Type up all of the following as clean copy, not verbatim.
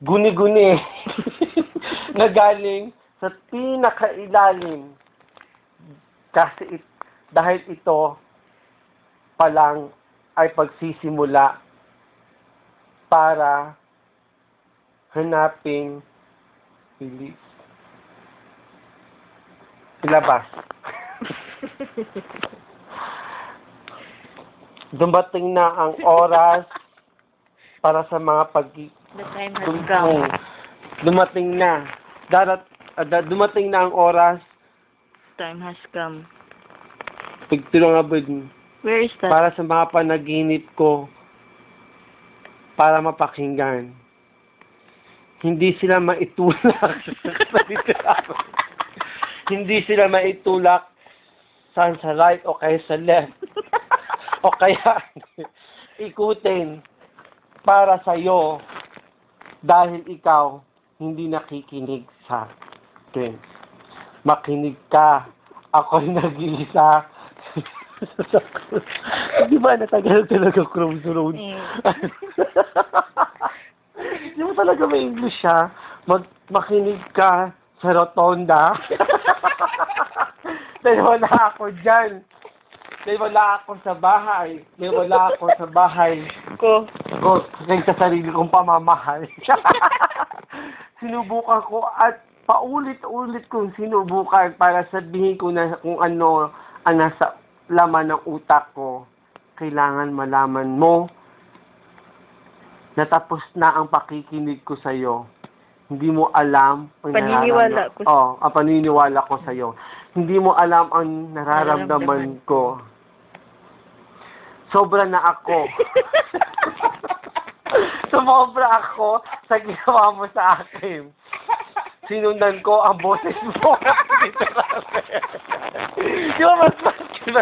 guni-guni na galing sa pinakailalim. Kasi dahil ito pa lang ay pagsisimula para hanaping ilabas. Dumating na ang oras para sa mga The time has come. Dumating na. Dumating na ang oras. Time has come. Pagtulong abad. Where is that? Para sa mga panaginip ko. Para mapakinggan. Hindi sila maitulak. Hindi sila maitulak saan sa right o kaya sa left. O kaya ikutin para sa'yo dahil ikaw hindi nakikinig sa akin. Makinig ka. Ako'y nag-iisa. Di ba natagal talaga Cruise Road? Di mo talaga may English siya? Makinig ka sa rotonda. Dahil wala ako dyan. Dahil wala ako sa bahay. Dahil wala ako sa bahay ko sa sarili kong pamamahal. Sinubukan ko at paulit-ulit kong sinubukan para sabihin ko na kung ano ang nasa laman ng utak ko. Kailangan malaman mo na tapos na ang pakikinig ko sa'yo. Hindi mo alam ang ang paniniwala ko sa'yo. Hindi mo alam ang nararamdaman ko. Sobra na ako. Sumobra ako sa ginawa mo sa akin. Sinundan ko ang boses mo. Di ba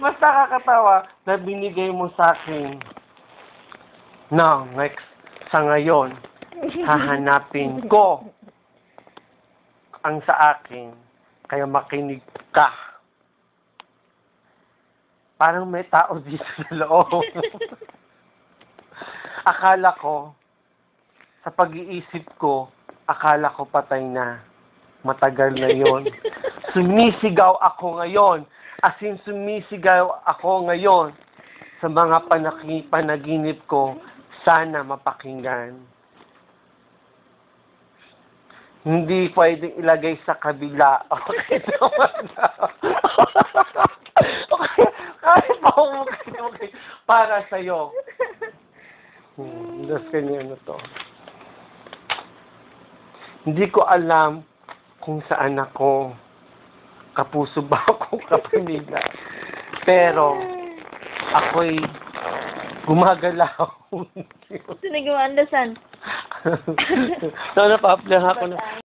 mas nakakatawa na binigay mo sa akin. Now, next, sa ngayon, hahanapin ko ang sa akin. Kaya makinig ka. Parang may tao dito sa loob. Akala ko, sa pag-iisip ko, akala ko patay na. Matagal na yon. Sumisigaw ako ngayon. As in, sumisigaw ako ngayon sa mga panaginip ko. Sana mapakinggan. Hindi pwedeng ilagay sa kabila. Okay naman na. Kahit pa okay. Para sa'yo. Das kanya na to. Hindi ko alam kung saan ako. Kapuso ba ako, kapamilya. Pero, ako'y gumagalaw. Sino gumandasan? Napaplang ako na.